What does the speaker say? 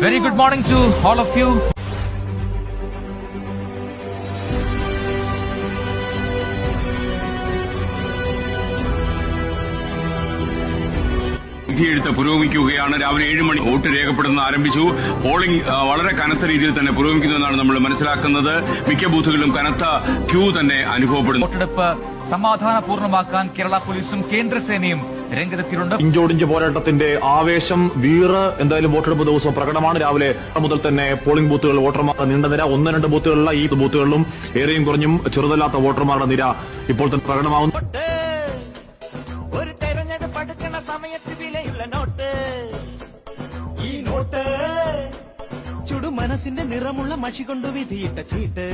Very good morning to all of you. വിധിയെഴുത്ത് പുരോഗമിക്കുകയാണ്. രാവിലെ 7 മണി vote രേഖപ്പെടുന്ന ആരംഭിച്ചു. പോളിംഗ് വളരെ കനത്ത രീതിയിൽ തന്നെ പുരോഗമിക്കുന്നുവെന്നാണ് നമ്മൾ മനസ്സിലാക്കുന്നത്. മിക്ക ബൂത്തുകളിലും കനത്ത ക്യൂ തന്നെ അനുഭവപ്പെടുന്നു. വോട്ടെടുപ്പ് സമാധാനപൂർണ്ണമാക്കാൻ കേരള പോലീസും കേന്ദ്രസേനയും രംഗത്തെത്തിയിട്ടുണ്ട്. ഇഞ്ചോടിഞ്ച് പോരാട്ടത്തിന്റെ ആവേശം വീറ് എന്തായാലും വോട്ടെടുപ്പ് ദിവസം പ്രകടമാണ്. രാവിലെ മുതൽ തന്നെ പോളിംഗ് ബൂത്തുകൾ വോട്ടർമാരുടെ നീണ്ട നിര, 1-2 ബൂത്തുകളിലുള്ള ഈ ബൂത്തുകളിലും ഏറെയും കുറഞ്ഞും ചെറുതല്ലാത്ത വോട്ടർമാരുടെ നിര ഇപ്പോൾ തന്നെ പ്രകടമാവുന്നു. ഒരു തെരഞ്ഞെടുപ്പ് അടുക്കുന്ന സമയത്ത് വിലയുള്ള നോട്ട്, ഈ നോട്ട് ചുടു മനസ്സിന്റെ നിറമുള്ള മഷി കൊണ്ട് വിധിയിട്ട ചീട്ട്.